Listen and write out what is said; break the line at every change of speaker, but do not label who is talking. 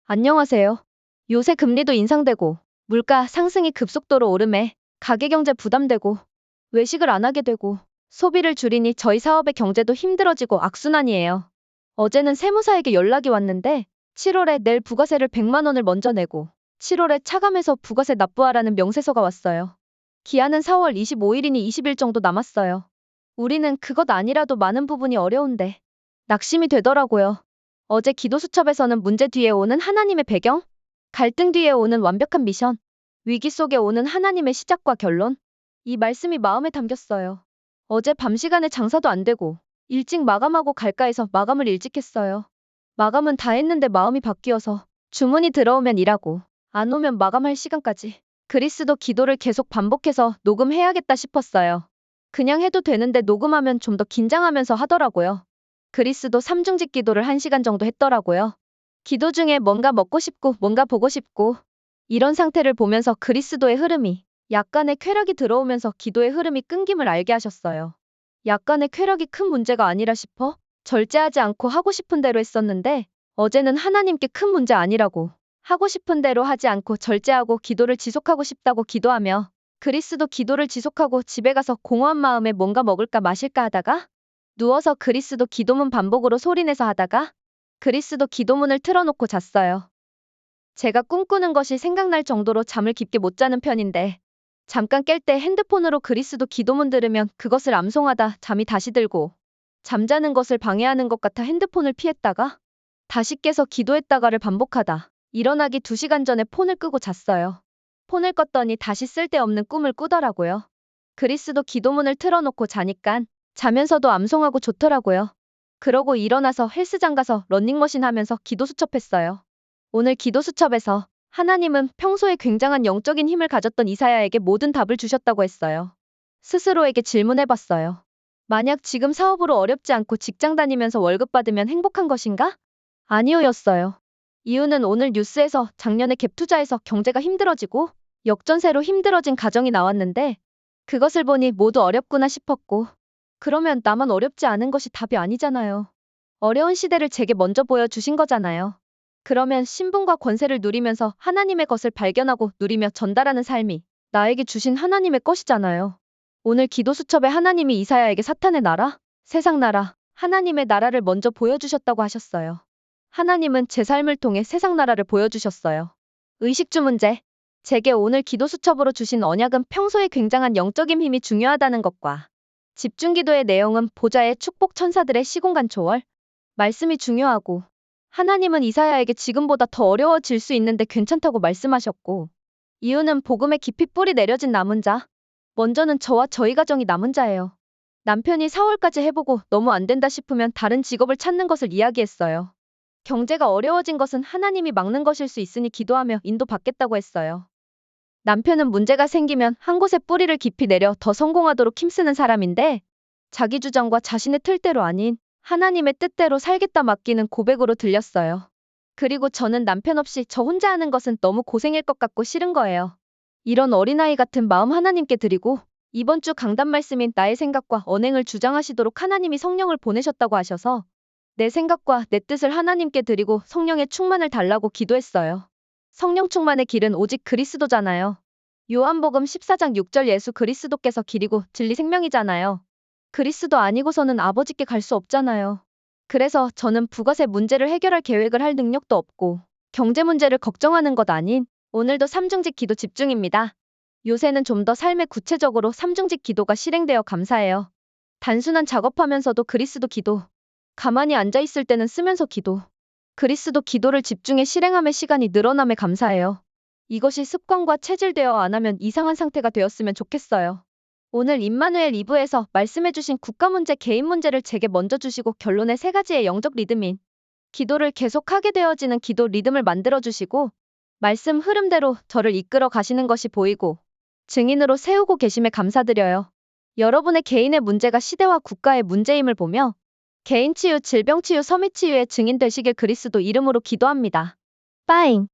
안녕하세요. 요새 금리도 인상되고 물가 상승이 급속도로 오름에 가계경제 부담되고 외식을 안 하게 되고 소비를 줄이니 저희 사업의 경제도 힘들어지고 악순환이에요. 어제는 세무사에게 연락이 왔는데 7월에 낼 부가세를 100만 원을 먼저 내고 7월에 차감해서 부가세 납부하라는 명세서가 왔어요. 기한은 4월 25일이니 20일 정도 남았어요. 우리는 그것 아니라도 많은 부분이 어려운데 낙심이 되더라고요. 어제 기도수첩에서는 문제 뒤에 오는 하나님의 배경, 갈등 뒤에 오는 완벽한 미션, 위기 속에 오는 하나님의 시작과 결론. 이 말씀이 마음에 담겼어요. 어제 밤 시간에 장사도 안 되고 일찍 마감하고 갈까 해서 마감을 일찍 했어요. 마감은 다 했는데 마음이 바뀌어서 주문이 들어오면 일하고 안 오면 마감할 시간까지 그리스도 기도를 계속 반복해서 녹음해야겠다 싶었어요. 그냥 해도 되는데 녹음하면 좀 더 긴장하면서 하더라고요. 그리스도 삼중직 기도를 1시간 정도 했더라고요. 기도 중에 뭔가 먹고 싶고 뭔가 보고 싶고 이런 상태를 보면서 그리스도의 흐름이 약간의 쾌락이 들어오면서 기도의 흐름이 끊김을 알게 하셨어요. 약간의 쾌락이 큰 문제가 아니라 싶어 절제하지 않고 하고 싶은 대로 했었는데 어제는 하나님께 큰 문제 아니라고 하고 싶은 대로 하지 않고 절제하고 기도를 지속하고 싶다고 기도하며 그리스도 기도를 지속하고 집에 가서 공허한 마음에 뭔가 먹을까 마실까 하다가 누워서 그리스도 기도문 반복으로 소리내서 하다가 그리스도 기도문을 틀어놓고 잤어요. 제가 꿈꾸는 것이 생각날 정도로 잠을 깊게 못 자는 편인데 잠깐 깰 때 핸드폰으로 그리스도 기도문 들으면 그것을 암송하다 잠이 다시 들고 잠자는 것을 방해하는 것 같아 핸드폰을 피했다가 다시 깨서 기도했다가를 반복하다 일어나기 2시간 전에 폰을 끄고 잤어요. 폰을 껐더니 다시 쓸데없는 꿈을 꾸더라고요. 그리스도 기도문을 틀어놓고 자니깐 자면서도 암송하고 좋더라고요. 그러고 일어나서 헬스장 가서 러닝머신 하면서 기도수첩했어요. 오늘 기도수첩에서 하나님은 평소에 굉장한 영적인 힘을 가졌던 이사야에게 모든 답을 주셨다고 했어요. 스스로에게 질문해봤어요. 만약 지금 사업으로 어렵지 않고 직장 다니면서 월급 받으면 행복한 것인가? 아니오였어요. 이유는 오늘 뉴스에서 작년에 갭 투자해서 경제가 힘들어지고 역전세로 힘들어진 가정이 나왔는데 그것을 보니 모두 어렵구나 싶었고 그러면 나만 어렵지 않은 것이 답이 아니잖아요. 어려운 시대를 제게 먼저 보여주신 거잖아요. 그러면 신분과 권세를 누리면서 하나님의 것을 발견하고 누리며 전달하는 삶이 나에게 주신 하나님의 것이잖아요. 오늘 기도수첩에 하나님이 이사야에게 사탄의 나라, 세상 나라, 하나님의 나라를 먼저 보여주셨다고 하셨어요. 하나님은 제 삶을 통해 세상 나라를 보여주셨어요. 의식주 문제. 제게 오늘 기도수첩으로 주신 언약은 평소에 굉장한 영적인 힘이 중요하다는 것과 집중기도의 내용은 보좌의 축복 천사들의 시공간 초월. 말씀이 중요하고 하나님은 이사야에게 지금보다 더 어려워질 수 있는데 괜찮다고 말씀하셨고 이유는 복음의 깊이 뿌리 내려진 남은 자. 먼저는 저와 저희 가정이 남은 자예요. 남편이 4월까지 해보고 너무 안 된다 싶으면 다른 직업을 찾는 것을 이야기했어요. 경제가 어려워진 것은 하나님이 막는 것일 수 있으니 기도하며 인도받겠다고 했어요. 남편은 문제가 생기면 한 곳에 뿌리를 깊이 내려 더 성공하도록 힘쓰는 사람인데 자기 주장과 자신의 틀대로 아닌 하나님의 뜻대로 살겠다 맡기는 고백으로 들렸어요. 그리고 저는 남편 없이 저 혼자 하는 것은 너무 고생일 것 같고 싫은 거예요. 이런 어린아이 같은 마음 하나님께 드리고 이번 주 강단 말씀인 나의 생각과 언행을 주장하시도록 하나님이 성령을 보내셨다고 하셔서 내 생각과 내 뜻을 하나님께 드리고 성령의 충만을 달라고 기도했어요. 성령 충만의 길은 오직 그리스도잖아요. 요한복음 14장 6절 예수 그리스도께서 길이고 진리 생명이잖아요. 그리스도 아니고서는 아버지께 갈 수 없잖아요. 그래서 저는 부가세 문제를 해결할 계획을 할 능력도 없고 경제 문제를 걱정하는 것 아닌 오늘도 삼중직 기도 집중입니다. 요새는 좀 더 삶에 구체적으로 삼중직 기도가 실행되어 감사해요. 단순한 작업하면서도 그리스도 기도. 가만히 앉아있을 때는 쓰면서 기도. 그리스도 기도를 집중해 실행함의 시간이 늘어남에 감사해요. 이것이 습관과 체질되어 안 하면 이상한 상태가 되었으면 좋겠어요. 오늘 임마누엘 2부에서 말씀해주신 국가 문제, 개인 문제를 제게 먼저 주시고 결론에 3가지의 영적 리듬인 기도를 계속하게 되어지는 기도 리듬을 만들어주시고 말씀 흐름대로 저를 이끌어 가시는 것이 보이고 증인으로 세우고 계심에 감사드려요. 여러분의 개인의 문제가 시대와 국가의 문제임을 보며 개인 치유, 질병 치유, 서밋 치유의 증인 되시길 그리스도 이름으로 기도합니다. 빠잉.